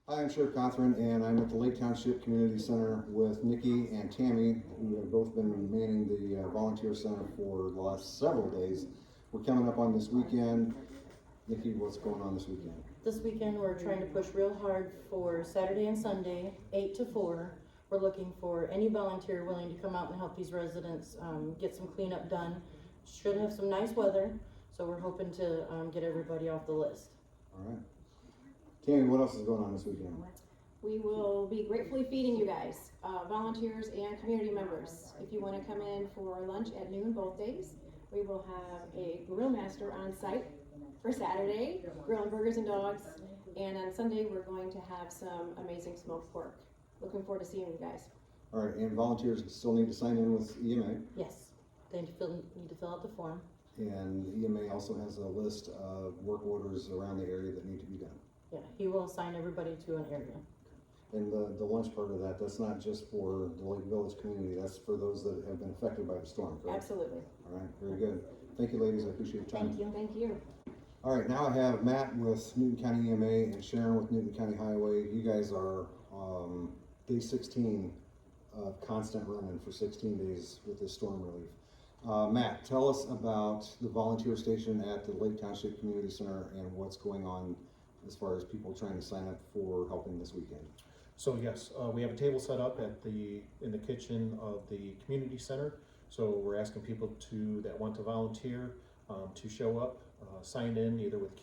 Hi, I'm Sheriff Cothran, and I'm at the Lake Township Community Center with Nikki and Tammy, who have both been manning the volunteer center for the last several days. We're coming up on this weekend. Nikki, what's going on this weekend? This weekend, we're trying to push real hard for Saturday and Sunday, 8 to 4. We're looking for any volunteer willing to come out and help these residents get some cleanup done. Should have some nice weather, so we're hoping to get everybody off the list. All right. Tammy, what else is going on this weekend? We will be gratefully feeding you guys, volunteers and community members. If you want to come in for lunch at noon both days, we will have a grill master on site for Saturday, grilling burgers and dogs, and on Sunday we're going to have some amazing smoked pork. Looking forward to seeing you guys. All right, and volunteers still need to sign in with EMA, Yes, they need to fill out the form. and EMA also has a list of work orders around the area that need to be done. Yeah, he will assign everybody to an area. And the lunch part of that, that's not just for the Lake Village community, that's for those that have been affected by the storm, correct? Absolutely. All right, very good. Thank you, ladies, I appreciate your time. Thank you. Thank you. All right, now I have Matt with Newton County EMA and Sharon with Newton County Highway. You guys are day 16 of constant running for 16 days with this storm relief. Matt, tell us about the volunteer station at the Lake Township Community Center and what's going on as far as people trying to sign up for helping this weekend. So yes, we have a table set up in the kitchen of the community center. So we're asking people that want to volunteer to show up, sign in either with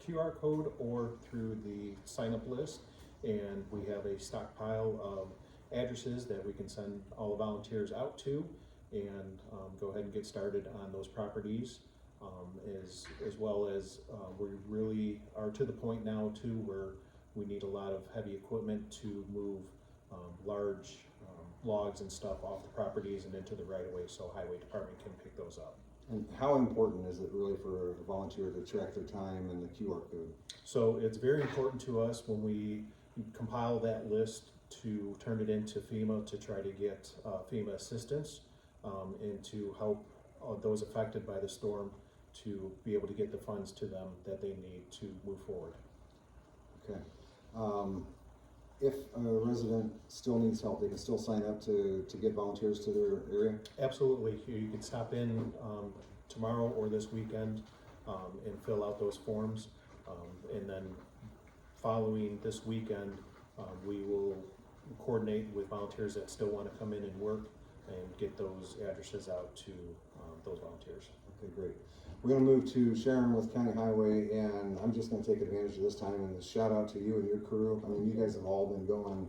QR code or through the sign up list. And we have a stockpile of addresses that we can send all the volunteers out to and go ahead and get started on those properties. As well as we really are to the point now too where we need a lot of heavy equipment to move large logs and stuff off the properties and into the right of way, so highway department can pick those up. And how important is it really for a volunteer to track their time and the QR code? So it's very important to us when we compile that list to turn it into FEMA to try to get FEMA assistance and to help those affected by the storm to be able to get the funds to them that they need to move forward. Okay. If a resident still needs help, they can still sign up to get volunteers to their area? Absolutely. You can stop in tomorrow or this weekend and fill out those forms. And then following this weekend, we will coordinate with volunteers that still want to come in and work and get those addresses out to those volunteers. Okay, great. We're going to move to Sharon with County Highway, and I'm just going to take advantage of this time and shout out to you and your crew. I mean, you guys have all been going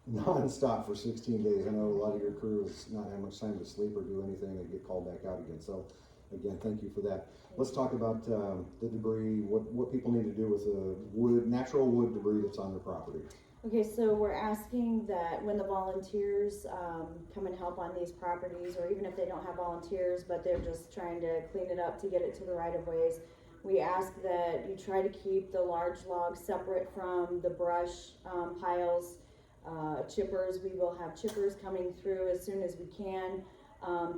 non-stop for 16 days. I know a lot of your crew has not had much time to sleep or do anything and get called back out again. So, again, thank you for that. Let's talk about the debris, what people need to do with the natural wood debris that's on their property. Okay, so we're asking that when the volunteers come and help on these properties, or even if they don't have volunteers, but they're just trying to clean it up to get it to the right of ways, we ask that you try to keep the large logs separate from the brush piles, chippers. We will have chippers coming through as soon as we can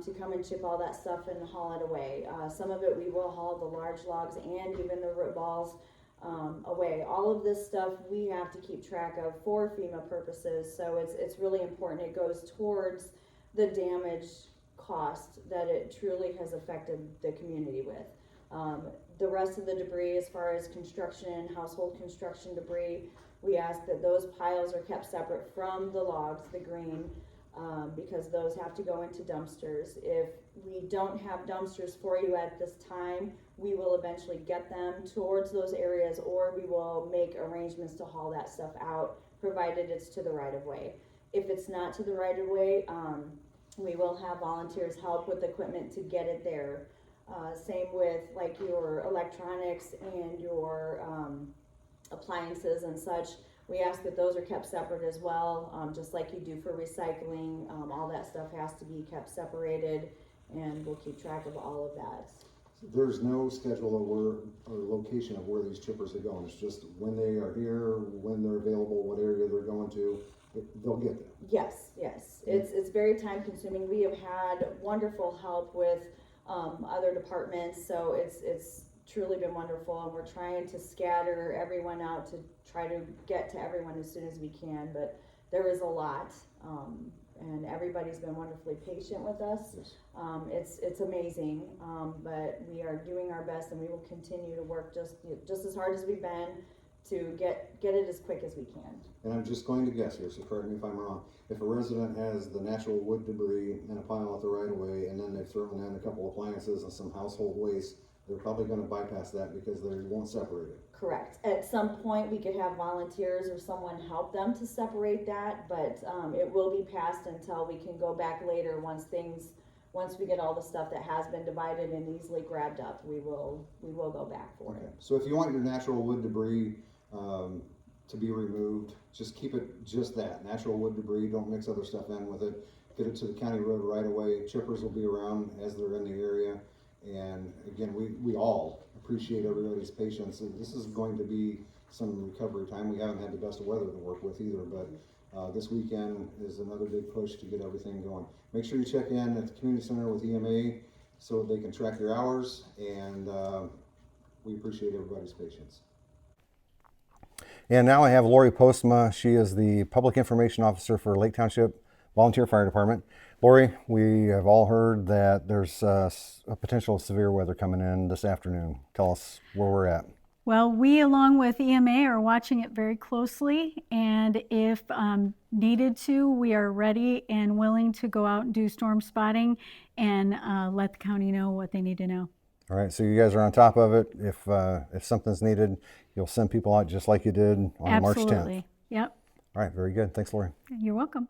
to come and chip all that stuff and haul it away. Some of it we will haul the large logs and even the root balls away. All of this stuff we have to keep track of for FEMA purposes, so it's really important. It goes towards the damage cost that it truly has affected the community with. The rest of the debris, as far as construction, household construction debris, we ask that those piles are kept separate from the logs, the green, because those have to go into dumpsters. If we don't have dumpsters for you at this time, we will eventually get them towards those areas, or we will make arrangements to haul that stuff out, provided it's to the right of way. If it's not to the right of way, we will have volunteers help with equipment to get it there. Same with like your electronics and your appliances and such. We ask that those are kept separate as well, just like you do for recycling. All that stuff has to be kept separated, and we'll keep track of all of that. There's no schedule or location of where these chippers are going. It's just when they are here, when they're available, what area they're going to, they'll get there. Yes. It's very time consuming. We have had wonderful help with other departments, so it's truly been wonderful, and we're trying to scatter everyone out to try to get to everyone as soon as we can, but there is a lot, and everybody's been wonderfully patient with us. Yes. It's amazing, but we are doing our best, and we will continue to work just as hard as we've been to get it as quick as we can. And I'm just going to guess here, so correct me if I'm wrong. If a resident has the natural wood debris in a pile at the right of way, and then they've thrown in a couple appliances and some household waste, they're probably gonna bypass that because they won't separate it. Correct. At some point, we could have volunteers or someone help them to separate that, but it will be passed until we can go back later once we get all the stuff that has been divided and easily grabbed up. We will go back for Okay, it. so if you want your natural wood debris to be removed, just keep it just that, natural wood debris, don't mix other stuff in with it. Get it to the county road right away. Chippers will be around as they're in the area. And again, we all appreciate everybody's patience. And this is going to be some recovery time. We haven't had the best of weather to work with either, but this weekend is another big push to get everything going. Make sure you check in at the community center with EMA so they can track your hours, and we appreciate everybody's patience. And now I have Lori Postma. She is the Public Information Officer for Lake Township Volunteer Fire Department. Lori, we have all heard that there's a potential severe weather coming in this afternoon. Tell us where we're at. Well, we, along with EMA, are watching it very closely, and if needed to, we are ready and willing to go out and do storm spotting and let the county know what they need to know. All right, so you guys are on top of it. If something's needed, you'll send people out just like you did on March 10th. Absolutely. Yep. All right, very good. Thanks, Lori. You're welcome.